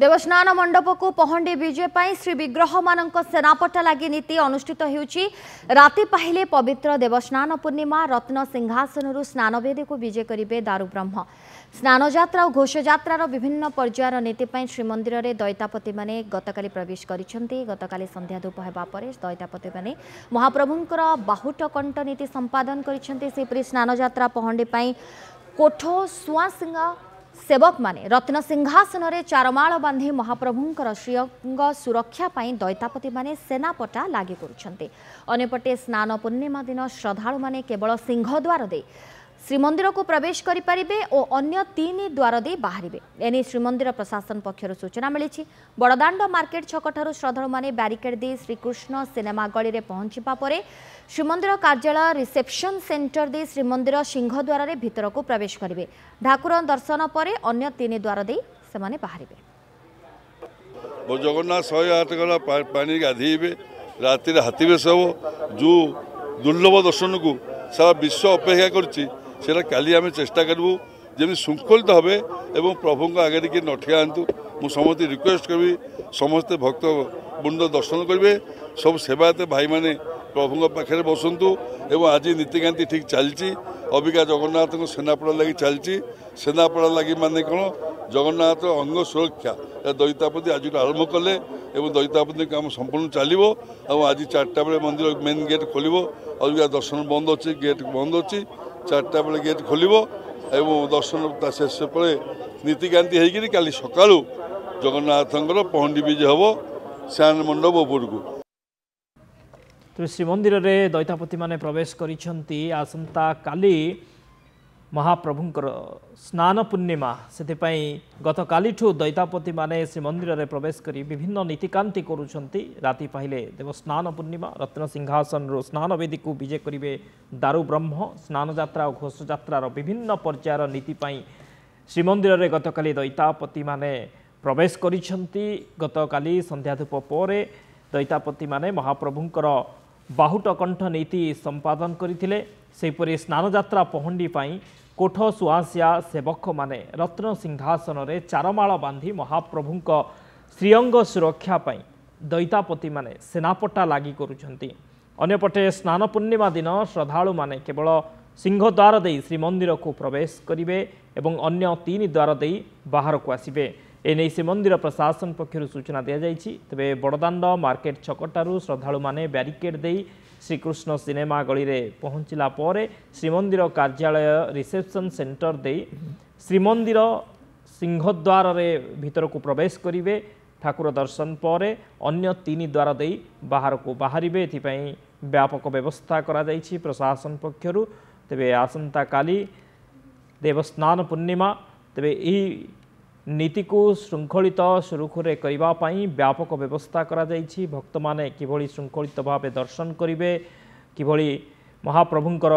देवस्नान मंडप को पहंडी विजय पाई श्री विग्रह मानक सेनापटा लगी नीति अनुष्ठित होउची। राति पाहिले पवित्र देवस्नान पूर्णिमा रत्न सिंहासन स्नानवेदी को विजय करिवे दारु ब्रह्म। स्नान यात्रा और घोष यात्रार विभिन्न पर्यायर नीति पाई श्रीमंदिर में दैतापति माने गतकाली प्रवेश करिसेंती। गतकाली संध्या धूप हेबा परे दैतापति माने महाप्रभुंकर बाहुट कंठ नीति संपादन करिसेंती। सेपरि स्नान यात्रा पहंडी पाई कोठो सुआसिंग सेवक माने रत्न सिंहासन रे चारमाळ बांधी महाप्रभुंकर श्रीअंग सुरक्षा पाई दैतापति माने सेनापटा लागि करुछन्ते। अन्यपटे स्नान पूर्णिमा दिन श्रद्धालु माने केवल सिंहद्वार दे श्रीमंदिर को प्रवेश करिपारिबे और अन्य 3 द्वार दे बाहरिबे। एने श्रीमंदिर प्रशासन पक्षर सूचना मिली। बड़दाण्ड मार्केट छकठारु श्रद्धालु माने बैरिकेड दे श्रीकृष्ण सिनेमा गली रे पहुंचीबा परे श्रीमंदिर कार्यालय रिसेप्शन सेंटर दे श्रीमंदिर सिंहद्वार रे भीतर को प्रवेश करिवे। ठाकुर दर्शन परे अन्य 3 द्वार दे सेमाने बाहरिबे। जगन्नाथ 108 गला पानी गाधीबे राति हाथी बेश हो जो दुर्लभ दर्शन को सारा विश्व अपेक्षा करछि सेटा काली आम चेष्टा करूँ जमी शृंखलित हे और प्रभु आगे किए न ठिया मु समस्त रिक्वेस्ट करी समस्ते भक्त बुंद दर्शन करेंगे सब सेवायत भाई मैंने प्रभु पाखे बसतु एवं आज नीतिकांति ठीक चलती अबिका जगन्नाथ सेनापड़ा लगी चलती सेनापड़ा लगी माने कौन जगन्नाथ अंग सुरक्षा दैतापति आज आरंभ कले दैतापति काम संपूर्ण चलो आज 4टा बेले मंदिर मेन गेट खोल अबिका दर्शन बंद अच्छी गेट बंद अच्छी 4टा बेले गेट खोल दर्शन शेष पर नीतिकांति होगी काली सका जगन्नाथंकर पहंडी विजय हम स्नान मंडप उपरकू। तो श्रीमंदिर रे दैतापति माने प्रवेश करिसंती। आसंता काली महाप्रभुंकर स्नान पूर्णिमा से गत कालीठू दैतापति माने श्रीमंदिर रे प्रवेश करी विभिन्न नीतिकांति करुछंती। राति पाहिले देवस्नान पूर्णिमा रत्न सिंहासन रो स्नान वेदी को विजय करिवे दारु ब्रह्म। स्नान यात्रा और घोष यात्रार विभिन्न पर्यायर नीति पाई श्रीमंदिर रे गतकाली दैतापति माने प्रवेश करिसंती। गतकाली संध्या धूप परे दैतापति माने महाप्रभुंकर बाहुट कंठ नीति संपादन करथिले। सेपरि स्नान यात्रा पहंडी पाई कोठ सुआसिया सेवक माने रत्न सिंहासन रे चारमाळ बांधी महाप्रभुंक श्रीअंग सुरक्षा पाई दैतापति माने सेनापटा लागि करुछंती। अन्यपटे स्नान पूर्णिमा दिन श्रद्धालु माने केवल सिंहद्वार दे श्रीमंदिर को प्रवेश करिवे एवं अन्य 3 द्वार दे बाहर को आसिबे। एने श्रीमंदिर प्रशासन पक्षर सूचना दि जाइछि। तबे बड़दाण्ड मार्केट छकटारू श्रद्धालु माने बैरिकेड दे श्रीकृष्ण सिनेमा गली रे पहुंचला परे श्रीमंदिर कार्यालय रिसेप्शन सेंटर दे श्रीमंदिर सिंहद्वार रे भीतर को प्रवेश करिवे। ठाकुर दर्शन परे अन्य 3 द्वार दे बाहर को बाहरिबे। एथिपई व्यापक व्यवस्था करा जाइछि प्रशासन पक्षरु। तबे आसंता काली देवस्नान पूर्णिमा तबे एही नीति को श्रृंखलित सुरुखुरे करिबा पई व्यापक व्यवस्था करा जाइछि। भक्त माने किभଳି श्रृंखलित भावे दर्शन करिवे किभଳି महाप्रभुंकर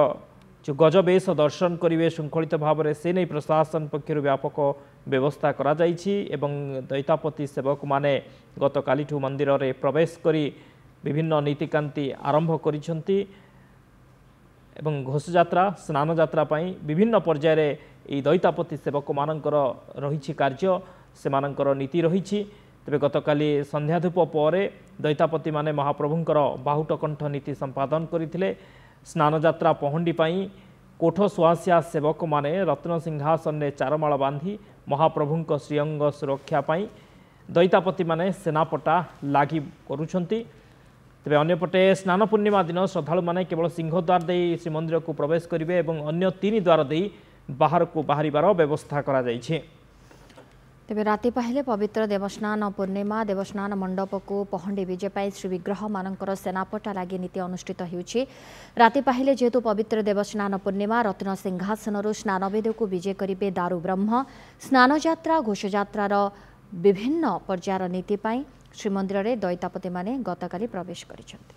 जो गजबेश दर्शन करिवे श्रृंखलित भावे से नहीं प्रशासन पक्षर व्यापक व्यवस्था करा जाइछि। एवं दैतापति सेवक माने गतकालीठू मंदिर रे प्रवेश करी विभिन्न नीतिकांति आरंभ करिसंती एवं घोष यात्रा स्नान यात्रा पई विभिन्न पर्यायर ये दैतापति सेवक मानकर रही कार्य से मानकर नीति रही। तेरे गतकाली संध्या धूप पर दैतापति माने महाप्रभुंकर बाहुट कंठ नीति संपादन करथिले। स्नान यात्रा पहंडी पाई कोठ सुआसिया सेवक माने रत्न सिंहासन रे चारमाळ बांधी महाप्रभुंक श्रीअंग सुरक्षा पाई दैतापति माने सेनापटा लागि करुछंती। तेरे अन्यपटे स्नान पूर्णिमा दिन श्रद्धालु माने केवल सिंहद्वार दे श्रीमंदिर को प्रवेश करिवे एवं अन्य 3 द्वार दे बाहर को बाहरिबार व्यवस्था करा जाइछे। तेबे राति पहले पवित्र देवस्नान पूर्णिमा देवस्नान मंडप को पहंडी विजय पाई श्री विग्रह मानकर सेनापटा लगी नीति अनुष्ठित होउछि। राति पहले जेहेतु पवित्र देवस्नान पूर्णिमा रत्न सिंहासन स्नानवेदी को विजय करिवे दारु ब्रह्म। स्नान यात्रा घोष यात्रार विभिन्न पर्यायर नीति पाई श्रीमंदिर रे दैतापति माने गतकाली प्रवेश करिसेंती।